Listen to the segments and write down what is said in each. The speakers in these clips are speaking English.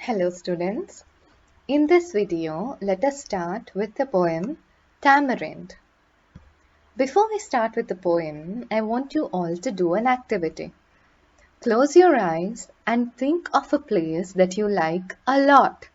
Hello students. In this video, let us start with the poem Tamarind. Before we start with the poem, I want you all to do an activity. Close your eyes and think of a place that you like a lot.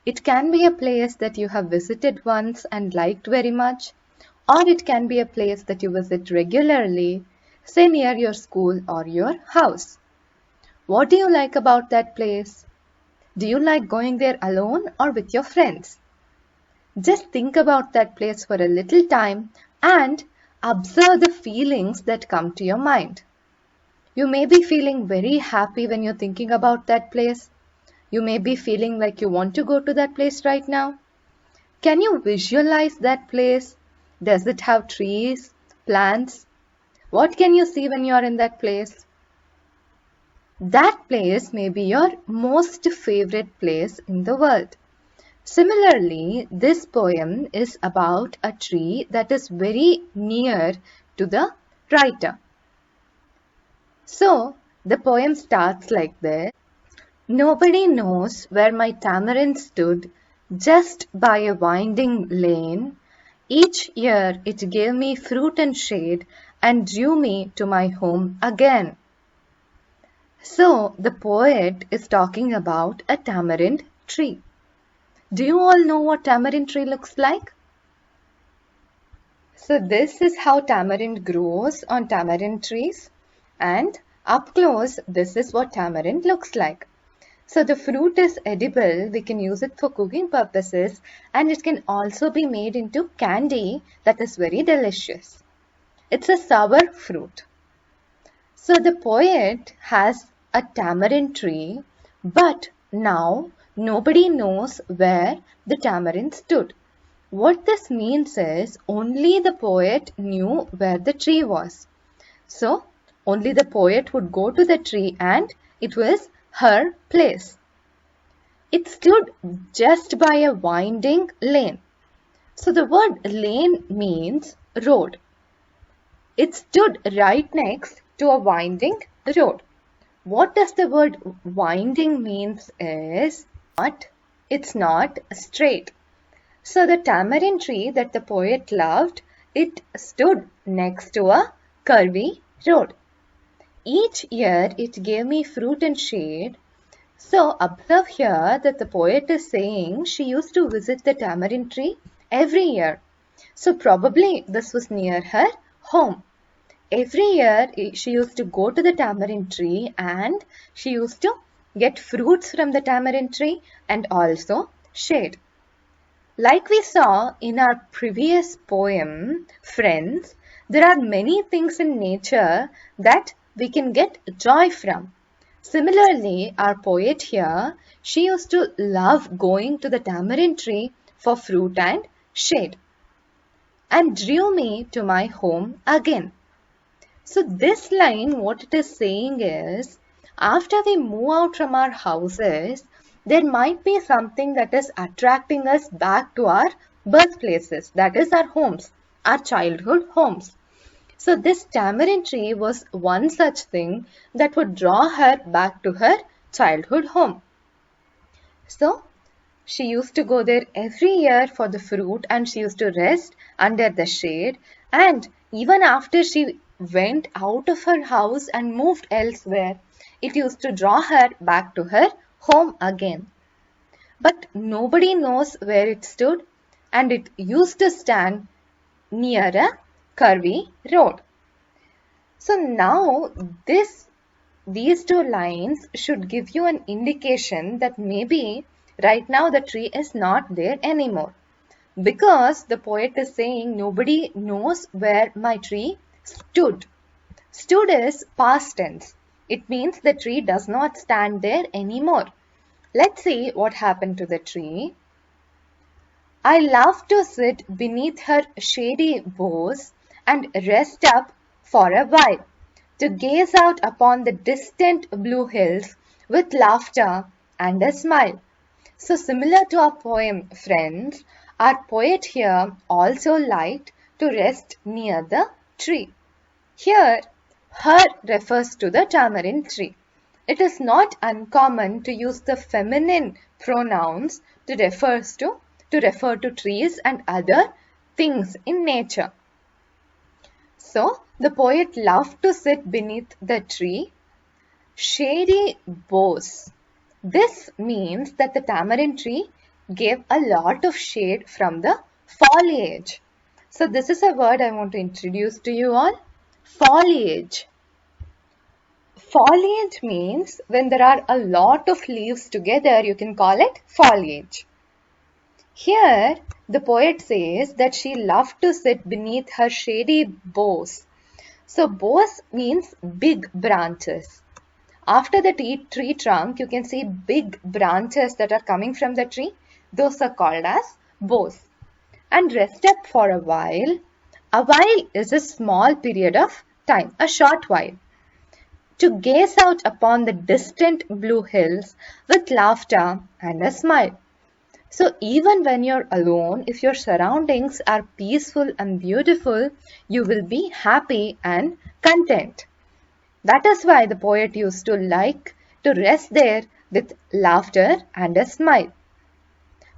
It can be a place that you have visited once and liked very much, or it can be a place that you visit regularly, say near your school or your house. What do you like about that place? Do you like going there alone or with your friends? Just think about that place for a little time and observe the feelings that come to your mind. You may be feeling very happy when you're thinking about that place. You may be feeling like you want to go to that place right now. Can you visualize that place? Does it have trees, plants? What can you see when you are in that place? That place may be your most favorite place in the world. Similarly, this poem is about a tree that is very near to the writer. So, the poem starts like this. Nobody knows where my tamarind stood, just by a winding lane. Each year it gave me fruit and shade and drew me to my home again. So, the poet is talking about a tamarind tree. Do you all know what tamarind tree looks like? So this is how tamarind grows on tamarind trees, and up close this is what tamarind looks like. So the fruit is edible, we can use it for cooking purposes, and it can also be made into candy that is very delicious. It's a sour fruit. So the poet has a tamarind tree, but now nobody knows where the tamarind stood. What this means is only the poet knew where the tree was. So only the poet would go to the tree and it was her place. It stood just by a winding lane. So the word lane means road. It stood right next to a winding road. What does the word winding means is it's not straight. So the tamarind tree that the poet loved, it stood next to a curvy road. Each year it gave me fruit and shade. So observe here that the poet is saying she used to visit the tamarind tree every year. So probably this was near her home. Every year she used to go to the tamarind tree and she used to get fruits from the tamarind tree and also shade. Like we saw in our previous poem, friends, there are many things in nature that we can get joy from. Similarly, our poet here, she used to love going to the tamarind tree for fruit and shade and drew me to my home again. So this line, what it is saying is, after we move out from our houses, there might be something that is attracting us back to our birthplaces, that is our homes, our childhood homes. So this tamarind tree was one such thing that would draw her back to her childhood home. So she used to go there every year for the fruit and she used to rest under the shade, and even after she went out of her house and moved elsewhere, it used to draw her back to her home again. But nobody knows where it stood, and it used to stand near a curvy road. So now these two lines should give you an indication that maybe right now the tree is not there anymore, because the poet is saying nobody knows where my tree stood. Stood is past tense. It means the tree does not stand there anymore. Let's see what happened to the tree. I love to sit beneath her shady boughs and rest up for a while, to gaze out upon the distant blue hills with laughter and a smile. So similar to our poem, friends, our poet here also liked to rest near the tree. Here, her refers to the tamarind tree. It is not uncommon to use the feminine pronouns to refer to trees and other things in nature. So, the poet loved to sit beneath the tree, shady boughs. This means that the tamarind tree gave a lot of shade from the foliage. So, this is a word I want to introduce to you all. Foliage. Foliage means when there are a lot of leaves together, you can call it foliage. Here, the poet says that she loved to sit beneath her shady boughs. So, boughs means big branches. After the tree trunk, you can see big branches that are coming from the tree. Those are called as boughs. And rest up for a while. A while is a small period of time, a short while. To gaze out upon the distant blue hills with laughter and a smile. So even when you're alone, if your surroundings are peaceful and beautiful, you will be happy and content. That is why the poet used to like to rest there with laughter and a smile.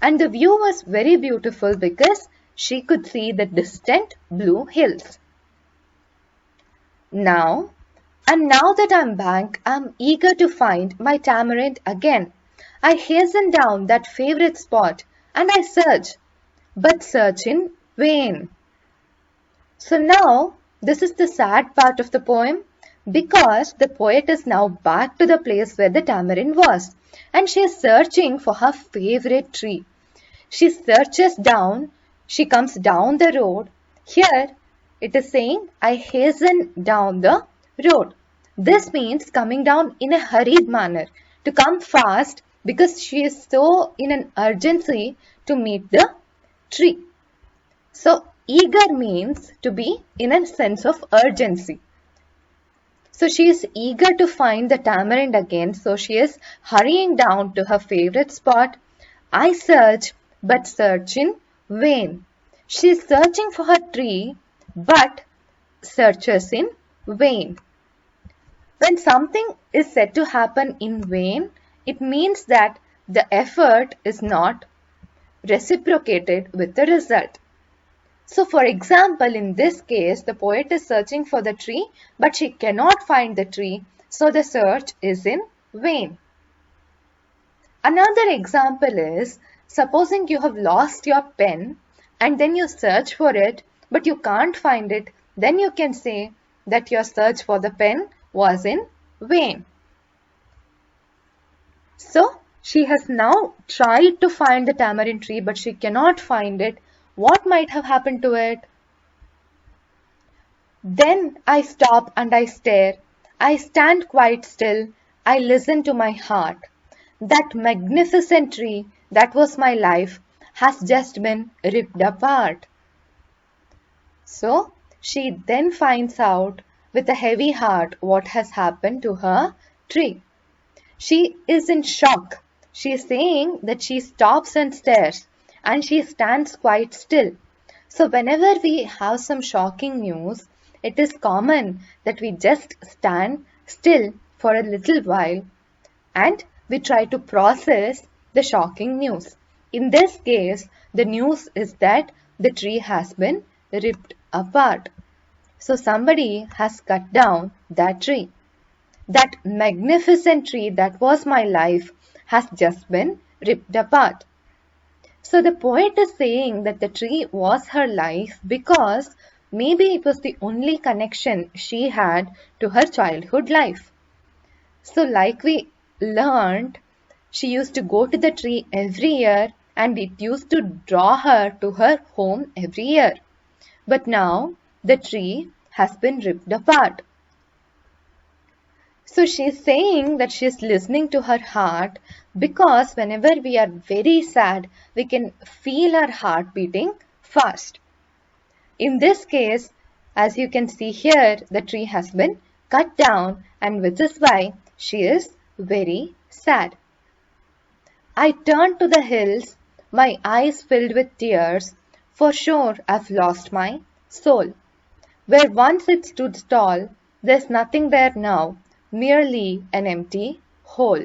And the view was very beautiful because she could see the distant blue hills. Now that I'm back, I'm eager to find my tamarind again. I hasten down that favorite spot and I search, but search in vain. So now, this is the sad part of the poem because the poet is now back to the place where the tamarind was and she is searching for her favorite tree. She searches down, she comes down the road. Here, it is saying, I hasten down the road. This means coming down in a hurried manner, to come fast because she is so in an urgency to meet the tree. So, eager means to be in a sense of urgency. So, she is eager to find the tamarind again. So, she is hurrying down to her favorite spot. I search, but search in vain. She is searching for her tree, but searches in vain. When something is said to happen in vain, it means that the effort is not reciprocated with the result. So, for example, in this case, the poet is searching for the tree, but she cannot find the tree, so the search is in vain. Another example is, supposing you have lost your pen and then you search for it, but you can't find it, then you can say that your search for the pen was in vain. So, she has now tried to find the tamarind tree, but she cannot find it. What might have happened to it? Then I stop and I stare. I stand quite still. I listen to my heart. That magnificent tree that was my life has just been ripped apart. So, she then finds out with a heavy heart what has happened to her tree. She is in shock. She is saying that she stops and stares and she stands quite still. So whenever we have some shocking news, it is common that we just stand still for a little while and we try to process the shocking news. In this case, the news is that the tree has been ripped apart. So somebody has cut down that tree. That magnificent tree that was my life has just been ripped apart. So the poet is saying that the tree was her life because maybe it was the only connection she had to her childhood life. So like we learned, she used to go to the tree every year and it used to draw her to her home every year. But now the tree has been ripped apart. So she's saying that she's listening to her heart because whenever we are very sad, we can feel our heart beating fast. In this case, as you can see here, the tree has been cut down and which is why she is very sad. I turned to the hills, my eyes filled with tears. For sure, I've lost my soul. Where once it stood tall, there's nothing there now. merely an empty hole.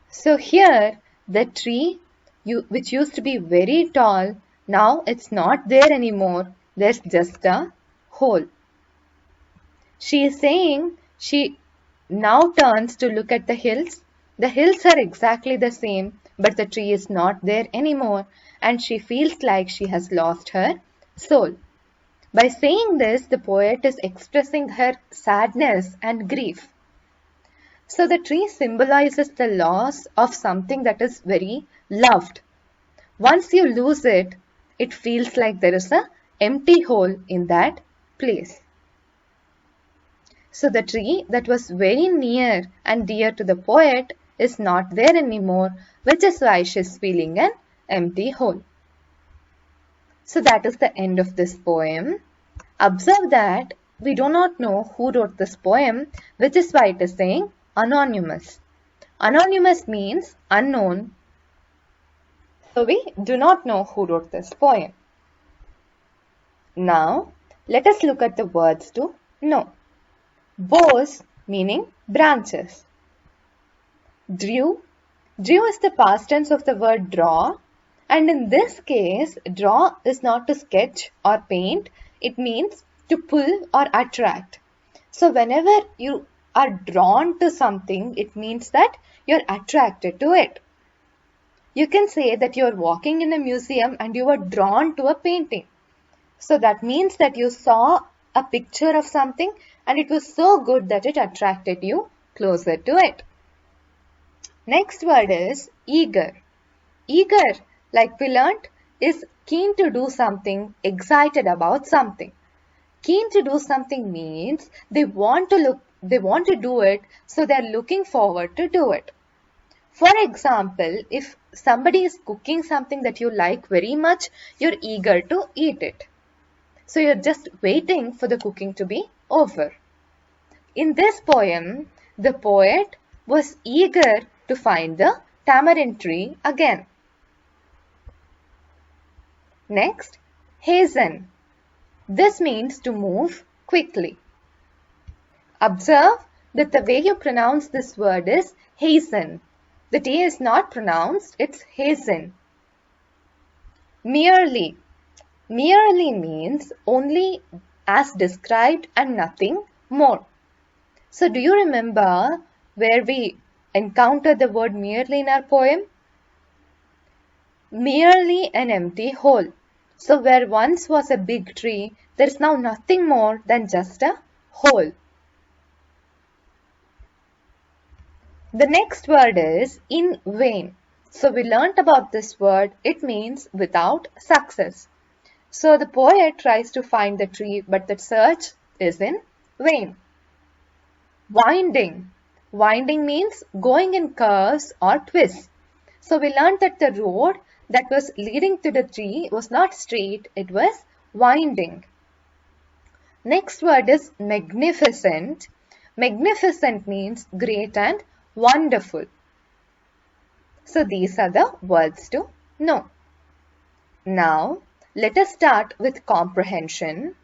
So here the tree which used to be very tall, now it's not there anymore. There's just a hole. She is saying she now turns to look at the hills. The hills are exactly the same, but the tree is not there anymore, and she feels like she has lost her soul. By saying this, the poet is expressing her sadness and grief. So the tree symbolizes the loss of something that is very loved. Once you lose it, it feels like there is an empty hole in that place. So the tree that was very near and dear to the poet is not there anymore, which is why she is feeling an empty hole. So that is the end of this poem. Observe that we do not know who wrote this poem, which is why it is saying anonymous. Anonymous means unknown. So we do not know who wrote this poem. Now, let us look at the words to know. Boughs meaning branches. Drew. Drew is the past tense of the word draw, and in this case, draw is not to sketch or paint. It means to pull or attract. So whenever you are drawn to something, it means that you're attracted to it. You can say that you're walking in a museum and you were drawn to a painting. So that means that you saw a picture of something and it was so good that it attracted you closer to it. Next word is eager. Eager, like we learnt, is keen to do something, excited about something. Keen to do something means they want to do it, so they're looking forward to do it. For example, if somebody is cooking something that you like very much, you're eager to eat it. So you're just waiting for the cooking to be over. In this poem, the poet was eager to find the tamarind tree again. Next, hasten. This means to move quickly. Observe that the way you pronounce this word is hasten. The T is not pronounced, it's hasten. Merely. Merely means only as described and nothing more. So do you remember where we encountered the word merely in our poem? Merely an empty hole. So where once was a big tree, there is now nothing more than just a hole. The next word is in vain. So we learnt about this word. It means without success. So the poet tries to find the tree, but the search is in vain. Winding. Winding means going in curves or twists. So we learnt that the road that was leading to the tree was not straight, it was winding. Next word is magnificent. Magnificent means great and wonderful. So these are the words to know. Now, let us start with comprehension.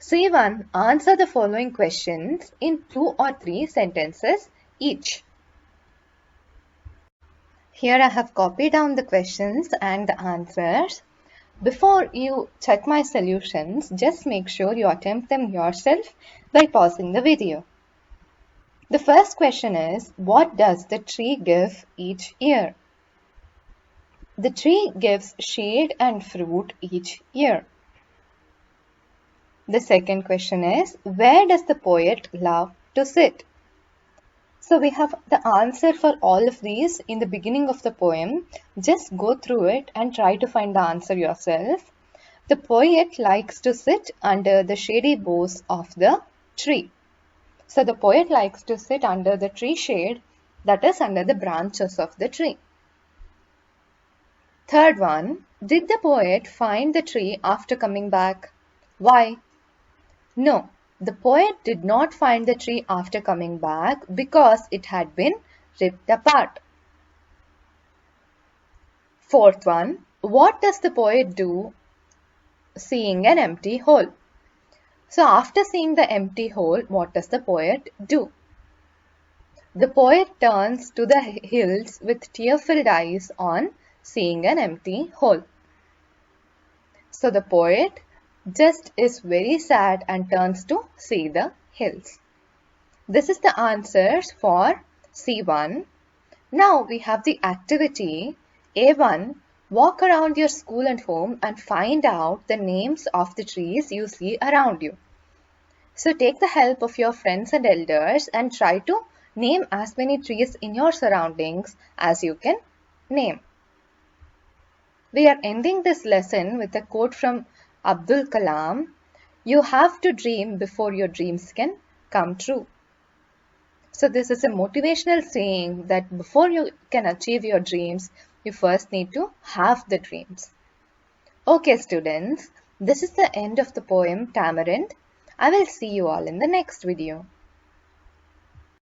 C1, answer the following questions in 2 or 3 sentences each. Here I have copied down the questions and the answers. Before you check my solutions, just make sure you attempt them yourself by pausing the video. The first question is, what does the tree give each year? The tree gives shade and fruit each year. The second question is, where does the poet love to sit? So we have the answer for all of these in the beginning of the poem. Just go through it and try to find the answer yourself. The poet likes to sit under the shady boughs of the tree. So the poet likes to sit under the tree shade, that is under the branches of the tree. Third one, did the poet find the tree after coming back? Why? No, the poet did not find the tree after coming back because it had been ripped apart. Fourth one, what does the poet do seeing an empty hole? So after seeing the empty hole, what does the poet do? The poet turns to the hills with tear-filled eyes on seeing an empty hole. So the poet just is very sad and turns to see the hills. This is the answers for C1. Now we have the activity A1. Walk around your school and home and find out the names of the trees you see around you. So take the help of your friends and elders and try to name as many trees in your surroundings as you can name. We are ending this lesson with a quote from Abdul Kalam. You have to dream before your dreams can come true. So this is a motivational saying that before you can achieve your dreams, you first need to have the dreams. Okay, students, this is the end of the poem Tamarind. I will see you all in the next video.